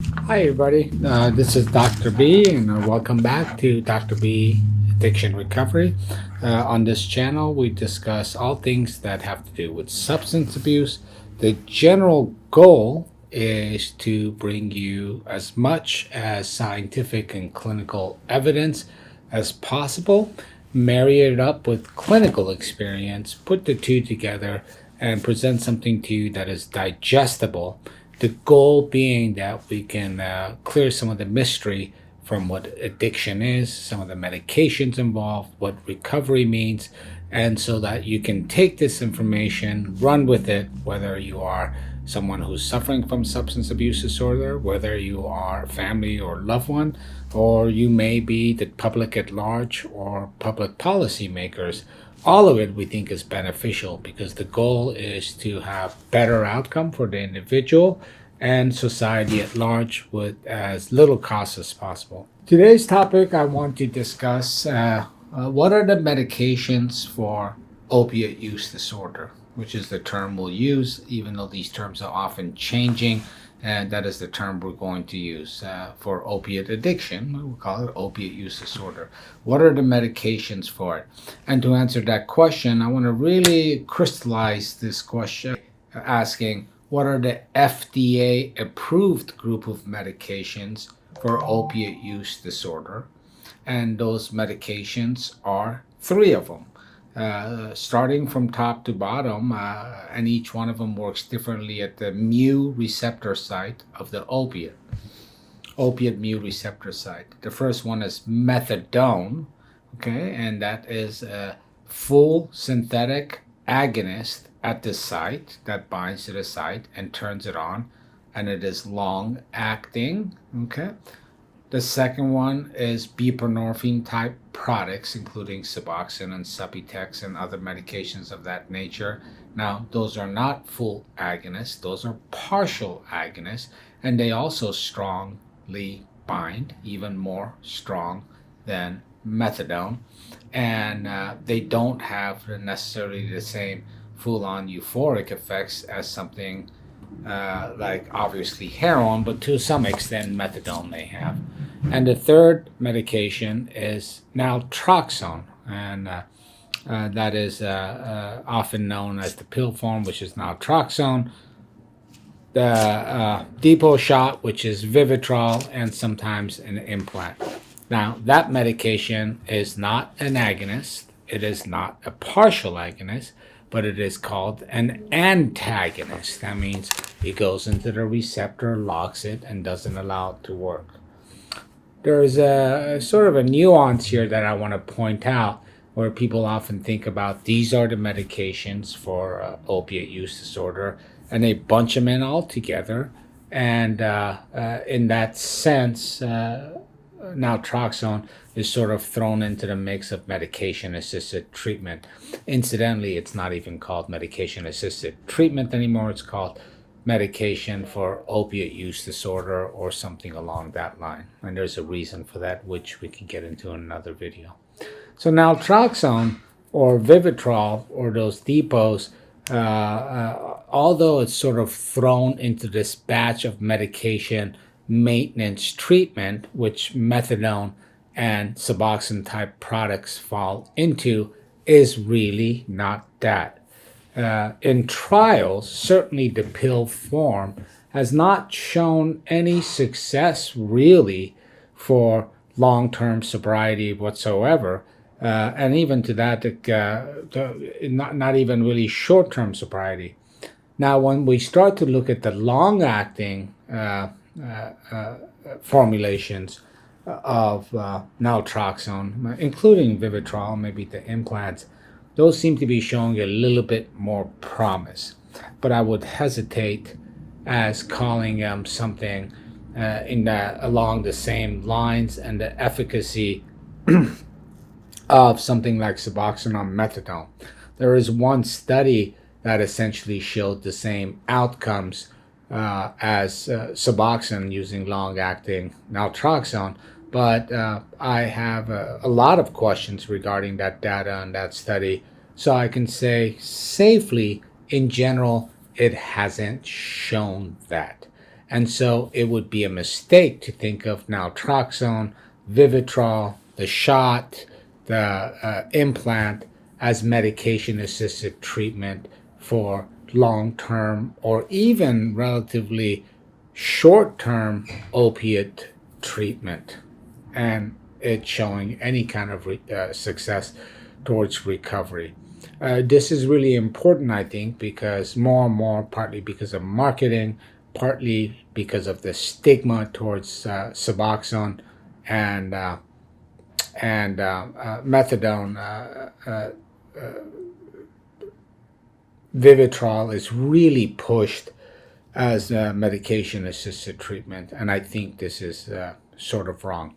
Hi, everybody. This is Dr. B, and welcome back to Dr. B Addiction Recovery. On this channel, we discuss all things that have to do with substance abuse. The general goal is to bring you as much as scientific and clinical evidence as possible, marry it up with clinical experience, put the two together, and present something to you that is digestible. The goal being that we can clear some of the mystery from what addiction is, some of the medications involved, what recovery means, and so that you can take this information, run with it, whether you are someone who's suffering from substance abuse disorder, whether you are family or loved one, or you may be the public at large or public policy makers. All of it we think is beneficial because the goal is to have better outcome for the individual and society at large with as little cost as possible. Today's topic, I want to discuss what are the medications for opiate use disorder, which is the term we'll use, even though these terms are often changing. And that is the term we're going to use for opiate addiction. We'll call it opiate use disorder. What are the medications for it? And to answer that question, I want to really crystallize this question, asking what are the FDA approved group of medications for opiate use disorder? And those medications are three of them. Starting from top to bottom, and each one of them works differently at the mu receptor site of the opiate mu receptor site. The first one is methadone, okay, and that is a full synthetic agonist at the site that binds to the site and turns it on, and it is long acting, okay. The second one is buprenorphine type products, including Suboxone and Subutex and other medications of that nature. Now, those are not full agonists, those are partial agonists, and they also strongly bind, even more strong than methadone. And they don't have necessarily the same full-on euphoric effects as something like obviously heroin, but to some extent methadone may have. And the third medication is naltrexone, and that is often known as the pill form, which is naltrexone, the depot shot, which is Vivitrol, and sometimes an implant. Now, that medication is not an agonist. It is not a partial agonist, but it is called an antagonist. That means it goes into the receptor, locks it, and doesn't allow it to work. There's a sort of a nuance here that I want to point out, where people often think about these are the medications for opiate use disorder, and they bunch them in all together. And in that sense, naltrexone is sort of thrown into the mix of medication-assisted treatment. Incidentally, it's not even called medication-assisted treatment anymore. It's called medication for opiate use disorder or something along that line. And there's a reason for that, which we can get into in another video. So naltrexone or Vivitrol or those depots, although it's sort of thrown into this batch of medication maintenance treatment, which methadone and Suboxone type products fall into, is really not that. In trials, certainly the pill form has not shown any success really for long-term sobriety whatsoever, and even to that, not even really short-term sobriety. Now, when we start to look at the long-acting formulations of naltrexone, including Vivitrol, maybe the implants, those seem to be showing a little bit more promise. But I would hesitate as calling them something along the same lines and the efficacy of something like Suboxone or methadone. There is one study that essentially showed the same outcomes as Suboxone using long-acting naltrexone, but I have a lot of questions regarding that data and that study, so I can say safely, in general, it hasn't shown that. And so it would be a mistake to think of naltrexone, Vivitrol, the shot, the implant as medication assisted treatment for long term or even relatively short term opiate treatment, and it's showing any kind of success towards recovery. This is really important, I think, because more and more, partly because of marketing, partly because of the stigma towards Suboxone and methadone, Vivitrol is really pushed as medication assisted treatment, and I think this is sort of wrong.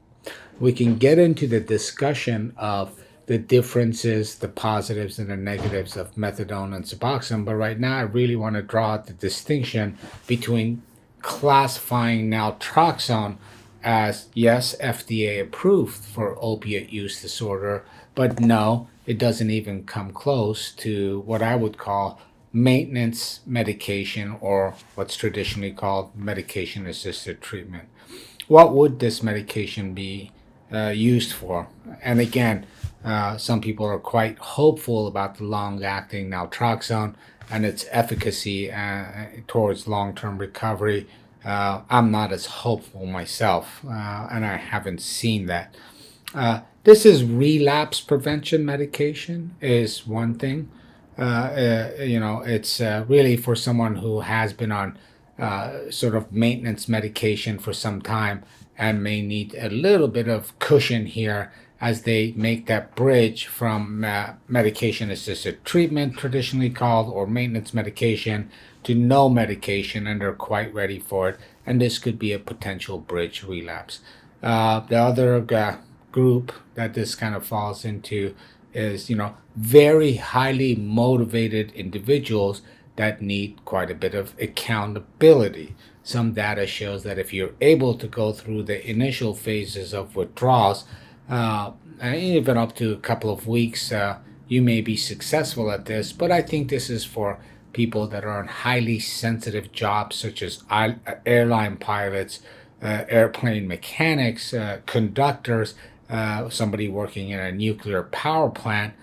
We can get into the discussion of the differences, the positives and the negatives of methadone and Suboxone, but right now I really want to draw out the distinction between classifying naltrexone as, yes, FDA approved for opiate use disorder, but no, it doesn't even come close to what I would call maintenance medication, or what's traditionally called medication assisted treatment. What would this medication be used for? And again, some people are quite hopeful about the long-acting naltrexone and its efficacy towards long-term recovery. I'm not as hopeful myself, and I haven't seen that. This is relapse prevention medication is one thing. It's really for someone who has been on sort of maintenance medication for some time and may need a little bit of cushion here as they make that bridge from medication assisted treatment, traditionally called, or maintenance medication, to no medication, and they're quite ready for it. And this could be a potential bridge relapse. The other group that this kind of falls into is, very highly motivated individuals that need quite a bit of accountability. Some data shows that if you're able to go through the initial phases of withdrawals, and even up to a couple of weeks, you may be successful at this. But I think this is for people that are in highly sensitive jobs, such as airline pilots, airplane mechanics, conductors, somebody working in a nuclear power plant.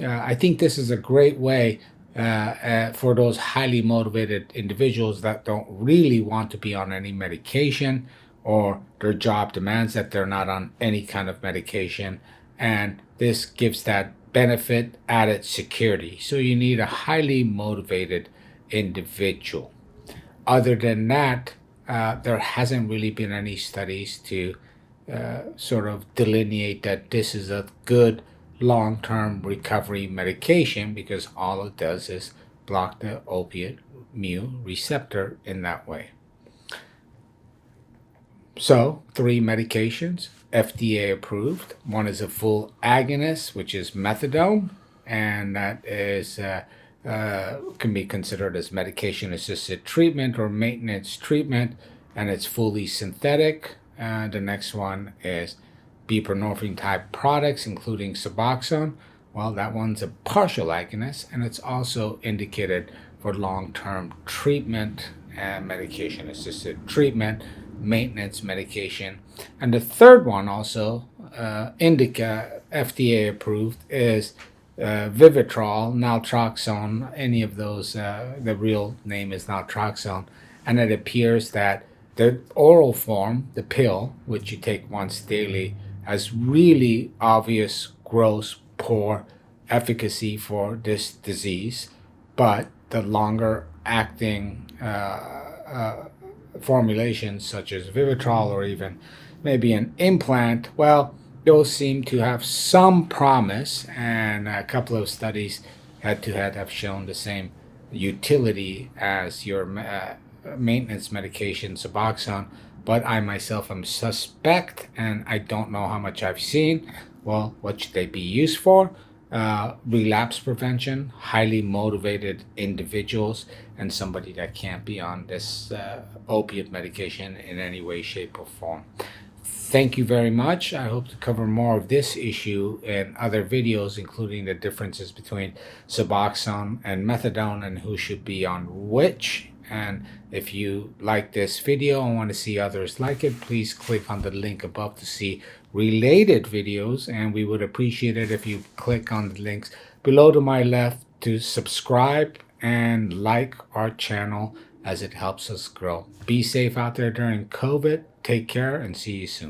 I think this is a great way for those highly motivated individuals that don't really want to be on any medication, or their job demands that they're not on any kind of medication. And this gives that benefit added security. So you need a highly motivated individual. Other than that, there hasn't really been any studies to sort of delineate that this is a good long-term recovery medication, because all it does is block the opiate mu receptor in that way. So 3 medications, FDA approved. One is a full agonist, which is methadone, and that is can be considered as medication assisted treatment or maintenance treatment, and it's fully synthetic. The next one is buprenorphine type products, including Suboxone. Well, that one's a partial agonist, and it's also indicated for long-term treatment and medication assisted treatment, maintenance medication. And the third one, also FDA approved, is Vivitrol, Naltrexone, any of those. The real name is Naltrexone, and it appears that the oral form, the pill, which you take once daily, has really obvious, gross, poor efficacy for this disease. But the longer acting formulations, such as Vivitrol or even maybe an implant, well, those seem to have some promise, and a couple of studies head-to-head have shown the same utility as your maintenance medication, Suboxone. But I myself am suspect, and I don't know how much I've seen. Well, what should they be used for? Relapse prevention, highly motivated individuals, and somebody that can't be on this opiate medication in any way, shape, or form. Thank you very much. I hope to cover more of this issue in other videos, including the differences between Suboxone and Methadone and who should be on which. And if you like this video and want to see others like it, please click on the link above to see related videos. And we would appreciate it if you click on the links below to my left to subscribe and like our channel, as it helps us grow. Be safe out there during COVID. Take care and see you soon.